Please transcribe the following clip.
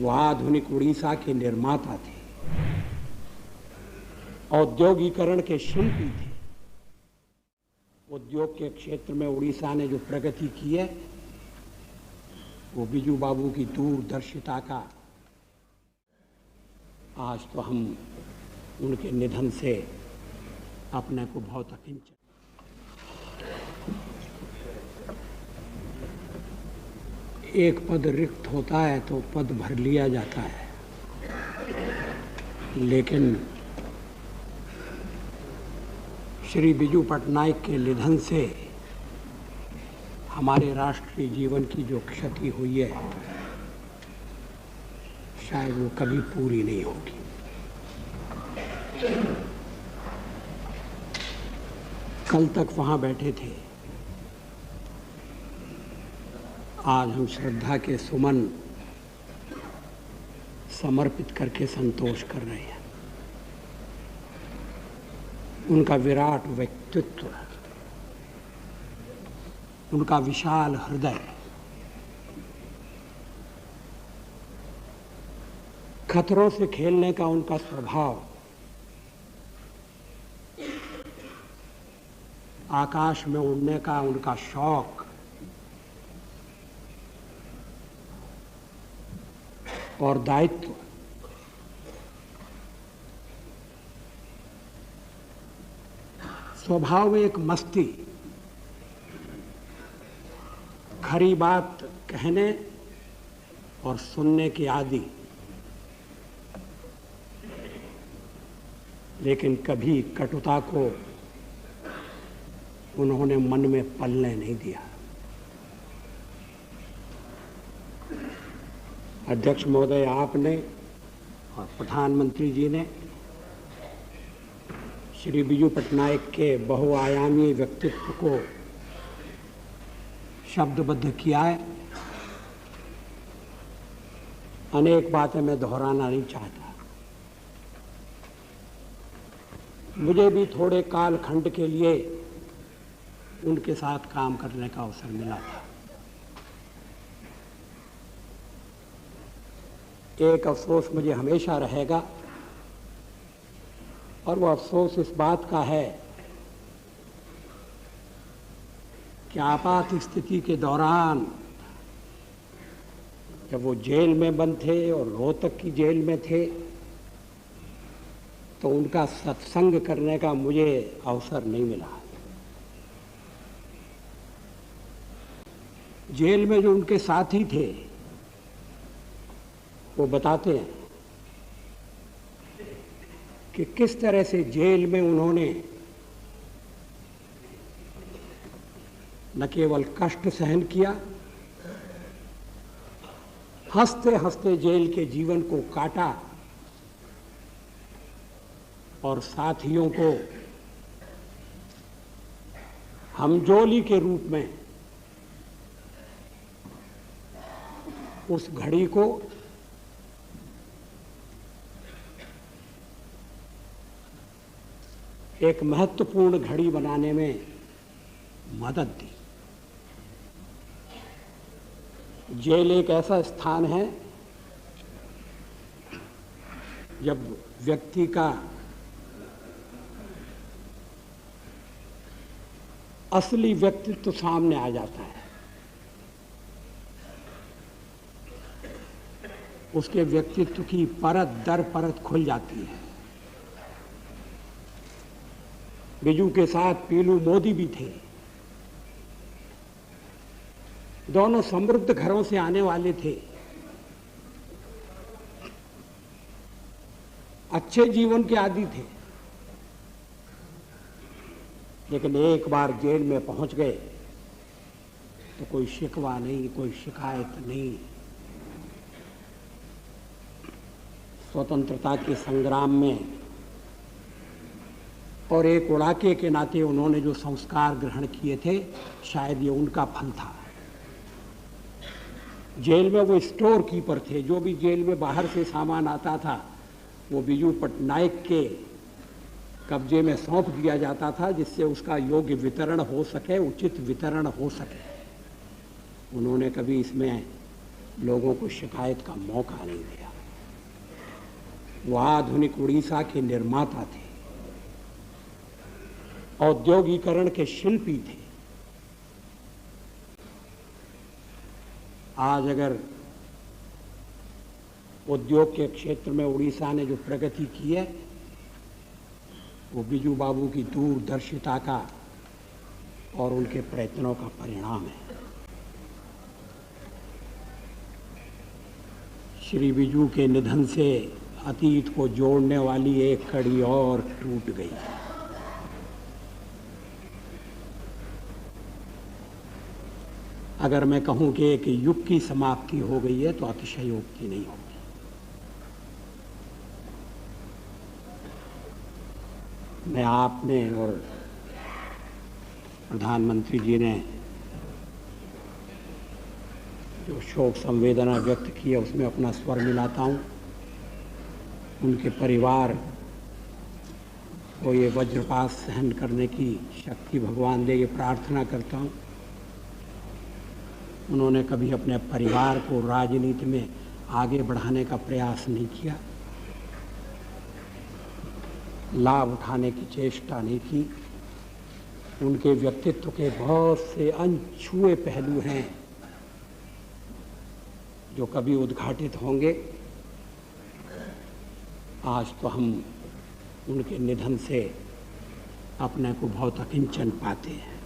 वो आधुनिक उड़ीसा के निर्माता थे, औद्योगिकरण के शिल्पी थे। उद्योग के क्षेत्र में उड़ीसा ने जो प्रगति की है वो बिजू बाबू की दूरदर्शिता का आज तो हम उनके निधन से अपने को बहुत अकिंचन। एक पद रिक्त होता है तो पद भर लिया जाता है, लेकिन श्री बिजू पटनायक के निधन से हमारे राष्ट्रीय जीवन की जो क्षति हुई है शायद वो कभी पूरी नहीं होगी। कल तक वहां बैठे थे, आज हम श्रद्धा के सुमन समर्पित करके संतोष कर रहे हैं। उनका विराट व्यक्तित्व, उनका विशाल हृदय, खतरों से खेलने का उनका स्वभाव, आकाश में उड़ने का उनका शौक और दायित्व, स्वभाव में एक मस्ती, खरी बात कहने और सुनने की आदि, लेकिन कभी कटुता को उन्होंने मन में पलने नहीं दिया। अध्यक्ष महोदय, आपने और प्रधानमंत्री जी ने श्री बिजू पटनायक के बहुआयामी व्यक्तित्व को शब्दबद्ध किया है। अनेक बातें मैं दोहराना नहीं चाहता। मुझे भी थोड़े कालखंड के लिए उनके साथ काम करने का अवसर मिला था। एक अफसोस मुझे हमेशा रहेगा और वो अफसोस इस बात का है कि आपात स्थिति के दौरान जब वो जेल में बंद थे और रोहतक की जेल में थे तो उनका सत्संग करने का मुझे अवसर नहीं मिला। जेल में जो उनके साथी थे वो बताते हैं कि किस तरह से जेल में उन्होंने न केवल कष्ट सहन किया, हंसते हंसते जेल के जीवन को काटा और साथियों को हमजोली के रूप में उस घड़ी को एक महत्वपूर्ण घड़ी बनाने में मदद दी। जेल एक ऐसा स्थान है जब व्यक्ति का असली व्यक्तित्व सामने आ जाता है, उसके व्यक्तित्व की परत दर परत खुल जाती है। बिजू के साथ पीलू मोदी भी थे। दोनों समृद्ध घरों से आने वाले थे, अच्छे जीवन के आदी थे, लेकिन एक बार जेल में पहुंच गए तो कोई शिकवा नहीं, कोई शिकायत नहीं। स्वतंत्रता के संग्राम में और एक उड़ाके के नाते उन्होंने जो संस्कार ग्रहण किए थे, शायद ये उनका फल था। जेल में वो स्टोर कीपर थे। जो भी जेल में बाहर से सामान आता था वो बिजू पटनायक के कब्जे में सौंप दिया जाता था, जिससे उसका योग्य वितरण हो सके, उचित वितरण हो सके। उन्होंने कभी इसमें लोगों को शिकायत का मौका नहीं दिया। वो आधुनिक उड़ीसा के निर्माता थे, औद्योगिकरण के शिल्पी थे। आज अगर उद्योग के क्षेत्र में उड़ीसा ने जो प्रगति की है, वो बिजू बाबू की दूरदर्शिता का और उनके प्रयत्नों का परिणाम है। श्री बिजू के निधन से अतीत को जोड़ने वाली एक कड़ी और टूट गई। अगर मैं कहूं कि एक युग की समाप्ति हो गई है तो अतिशयोक्ति नहीं होगी। मैं आपने और प्रधानमंत्री जी ने जो शोक संवेदना व्यक्त की है उसमें अपना स्वर मिलाता हूँ। उनके परिवार को ये वज्रपात सहन करने की शक्ति भगवान दे, ये प्रार्थना करता हूँ। उन्होंने कभी अपने परिवार को राजनीति में आगे बढ़ाने का प्रयास नहीं किया, लाभ उठाने की चेष्टा नहीं की। उनके व्यक्तित्व के बहुत से अनछुए पहलू हैं जो कभी उद्घाटित होंगे। आज तो हम उनके निधन से अपने को बहुत अकिंचन पाते हैं।